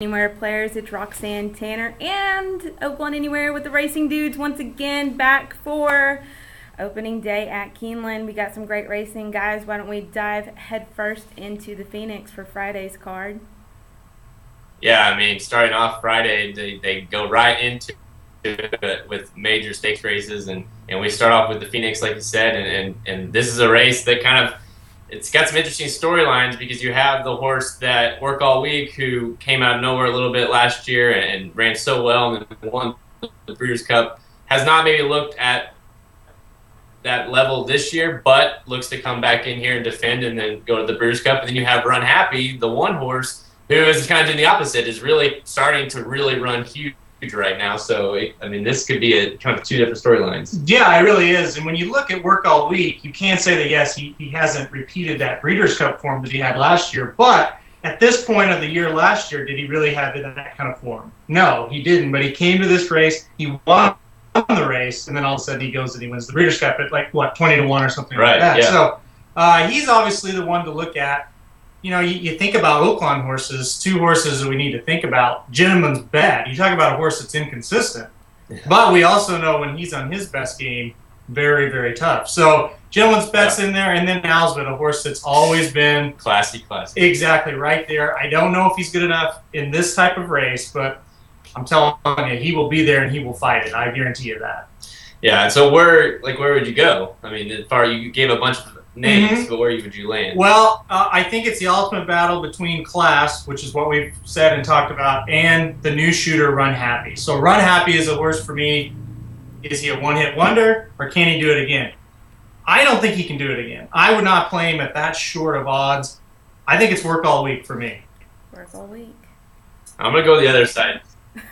Anywhere players, it's Roxanne, Tanner, and Oaklawn Anywhere with the Racing Dudes once again back for opening day at Keeneland. We got some great racing, guys. Why don't we dive headfirst into the Phoenix for Friday's card? Yeah, I mean, starting off Friday, they go right into it with major stakes races, and we start off with the Phoenix, like you said, and this is a race that kind of it's got some interesting storylines because you have the horse that Work All Week who came out of nowhere a little bit last year and ran so well and won the Breeders' Cup, has not maybe looked at that level this year, but looks to come back in here and defend and then go to the Breeders' Cup. And then you have Run Happy, the one horse who is kind of doing the opposite, is really starting to really run huge right now. So, I mean, this could be a kind of two different storylines. Yeah, it really is. And when you look at Work All Week, you can't say that, yes, he hasn't repeated that Breeders' Cup form that he had last year. But at this point of the year last year, did he really have that kind of form? No, he didn't. But he came to this race, he won the race, and then all of a sudden he goes and he wins the Breeders' Cup at, like, what, 20-1 or something like that. Yeah. So he's obviously the one to look at. You know, you think about Oaklawn horses, two horses that we need to think about. Gentleman's bad. You talk about a horse that's inconsistent. Yeah. But we also know when he's on his best game, very, very tough. So Gentleman's Bet's in there, and then Alsbit, a horse that's always been classy. Exactly, right there. I don't know if he's good enough in this type of race, but I'm telling you, he will be there and he will fight it. I guarantee you that. Yeah, and so where would you go? I mean, as far you gave a bunch of names, but where would you land? Well, I think it's the ultimate battle between Class, which is what we've said and talked about, and the new shooter Run Happy. So Run Happy is a horse for me. Is he a one-hit wonder, or can he do it again? I don't think he can do it again. I would not play him at that short of odds. I think it's Work All Week for me. Work All Week. I'm going to go the other side.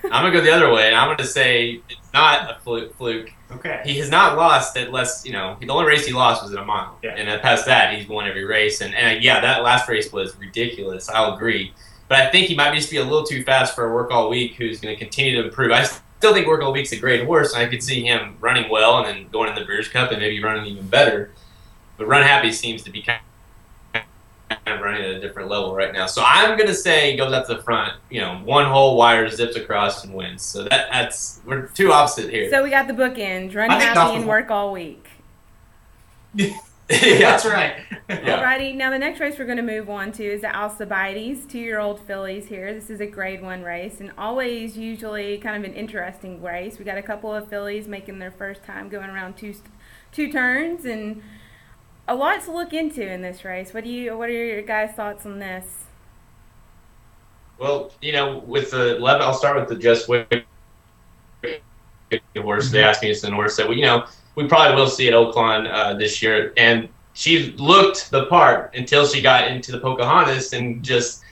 I'm going to go the other way, and I'm going to say it's not a fluke. Okay. He has not lost at less, the only race he lost was at a mile. Yeah. And past that, he's won every race. And yeah, that last race was ridiculous. I'll agree. But I think he might just be a little too fast for a Work All Week who's going to continue to improve. I still think Work All Week's a great horse, and I could see him running well and then going in the Breeders' Cup and maybe running even better. But Run Happy seems to be kind of running at a different level right now. So I'm going to say he goes up to the front, one whole wire, zips across and wins. So that's we're two opposite here. So we got the bookends, Run Happy and Work All Week. Yeah, that's right. Yeah. Alrighty, now the next race we're going to move on to is the Alcibiades, 2-year-old fillies here. This is a grade 1 race and always usually kind of an interesting race. We got a couple of fillies making their first time going around two turns, and a lot to look into in this race. What are your guys' thoughts on this? Well, with the 11, I'll start with the Just Wait horse. They asked me it's an horse that we probably will see at Oaklawn this year, and she looked the part until she got into the Pocahontas, and just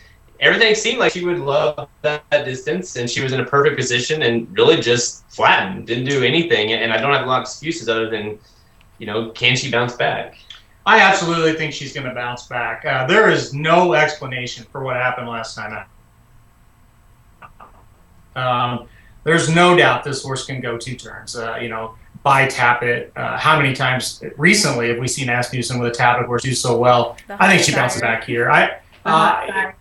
everything seemed like she would love that distance, and she was in a perfect position and really just flattened, didn't do anything, and I don't have a lot of excuses other than, can she bounce back? I absolutely think she's going to bounce back. There is no explanation for what happened last time out. There's no doubt this horse can go two turns. By Tappet. How many times recently have we seen Asmussen with a Tappet horse do so well? I think she bounces back here.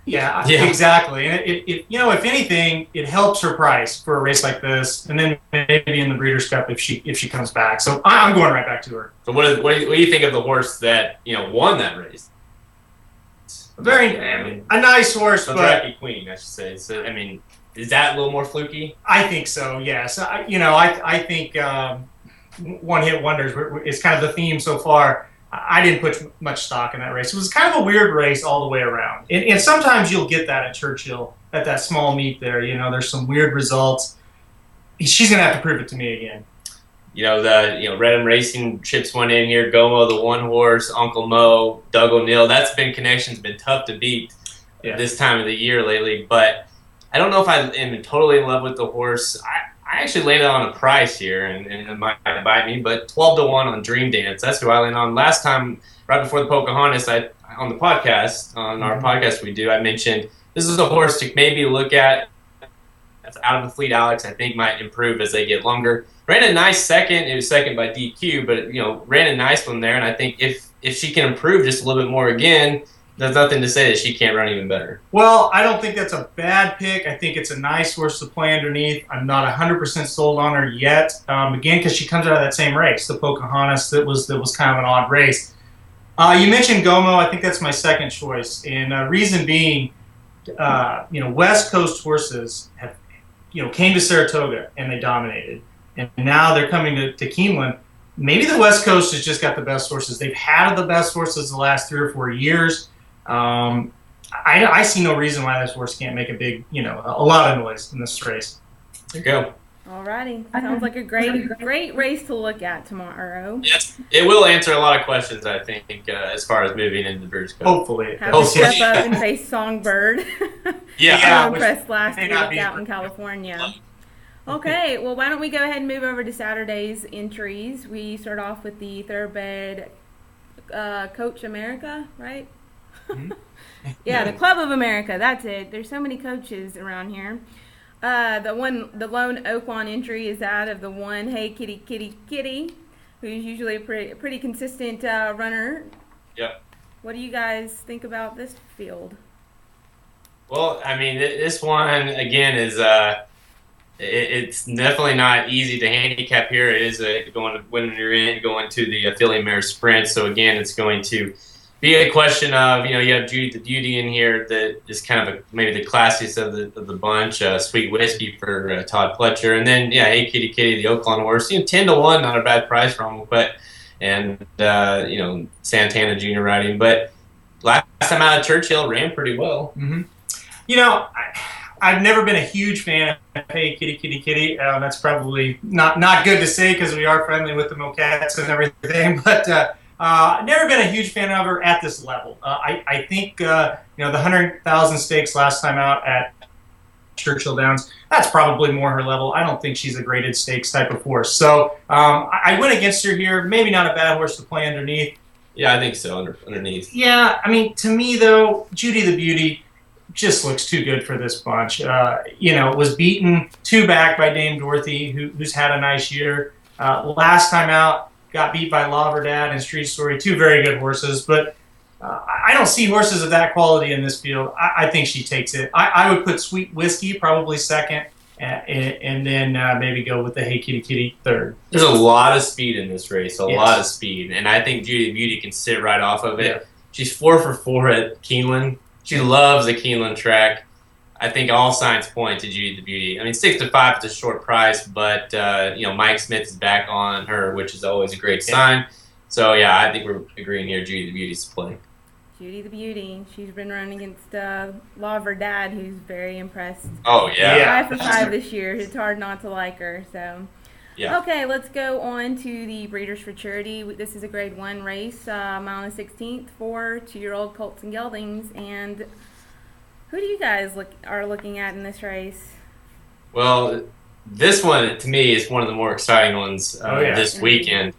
Yeah, exactly. And if anything, it helps her price for a race like this, and then maybe in the Breeders' Cup if she comes back. So I'm going right back to her. So what do you think of the horse that won that race? A nice horse, but Jackie Queen, I should say. So is that a little more fluky? I think so. Yes. I think one-hit wonders is kind of the theme so far. I didn't put much stock in that race. It was kind of a weird race all the way around. And sometimes you'll get that at Churchill, at that small meet there. There's some weird results. She's going to have to prove it to me again. Redham Racing chips one in here. Gomo, the one horse, Uncle Mo, Doug O'Neill. Connection's been tough to beat this time of the year lately. But I don't know if I am totally in love with the horse. I actually landed on a price here, and it might bite me, but 12-1 on Dream Dance. That's who I landed on. Last time, right before the Pocahontas, on our podcast we do, I mentioned this is a horse to maybe look at. That's out of the fleet. Alex, I think, might improve as they get longer. Ran a nice second. It was second by DQ, but ran a nice one there. And I think if she can improve just a little bit more again, there's nothing to say that she can't run even better. Well, I don't think that's a bad pick. I think it's a nice horse to play underneath. I'm not 100% sold on her yet. Again, because she comes out of that same race, the Pocahontas, that was kind of an odd race. You mentioned Gomo. I think that's my second choice, and reason being, West Coast horses have, came to Saratoga and they dominated, and now they're coming to Keeneland. Maybe the West Coast has just got the best horses. They've had the best horses the last 3 or 4 years. I see no reason why this horse can't make a lot of noise in this race. There you go. Alrighty, sounds like a great race to look at tomorrow. Yes, it will answer a lot of questions, I think, as far as moving into the British Cup. Hopefully. Have to step up and face Songbird. Yeah. Impressed last week out in California. Okay, well, why don't we go ahead and move over to Saturday's entries. We start off with the thoroughbred Coach America, right? Mm-hmm. Yeah, the Club of America, that's it. There's so many coaches around here. The lone Oaklawn entry is out of the one Hey Kitty Kitty Kitty, who's usually a pretty consistent runner. Yep. What do you guys think about this field? Well, I mean, this one again is it's definitely not easy to handicap here. It is when you're going to the Filly Mare Sprint. So again, it's going to be a question of, you have Judy the Beauty in here that is kind of maybe the classiest of the bunch. Sweet Whiskey for Todd Pletcher, and then Hey Kitty Kitty, the Oaklawn horse. 10-1, not a bad price for him, and Santana Jr. riding. But last time out of Churchill ran pretty well. Mm-hmm. I've never been a huge fan of Hey Kitty Kitty Kitty. That's probably not good to say because we are friendly with the Mocats and everything, but. Never been a huge fan of her at this level. I think the 100,000 stakes last time out at Churchill Downs, that's probably more her level. I don't think she's a graded stakes type of horse. So I went against her here. Maybe not a bad horse to play underneath. Yeah, I think so, underneath. Yeah, I mean, to me, though, Judy the Beauty just looks too good for this bunch. Was beaten 2 back by Dame Dorothy, who's had a nice year. Last time out, got beat by La Verdad and Street Story, 2 very good horses, but I don't see horses of that quality in this field. I think she takes it. I would put Sweet Whiskey probably second, and then maybe go with the Hey Kitty Kitty third. There's a lot of speed in this race, a lot of speed, and I think Judy the Beauty can sit right off of it. Yeah. She's 4 for 4 at Keeneland. She loves the Keeneland track. I think all signs point to Judy the Beauty. I mean, 6-5 is a short price, but Mike Smith is back on her, which is always a great sign. So I think we're agreeing here. Judy the Beauty's to play. Judy the Beauty. She's been running against La Verdad, who's very impressed. Oh yeah. 5 for 5 this year. It's hard not to like her. So. Yeah. Okay, let's go on to the Breeders' Futurity. This is a Grade 1 race, mile and 16th for 2-year-old colts and geldings, and. Who do you guys are looking at in this race? Well, this one, to me, is one of the more exciting ones this weekend.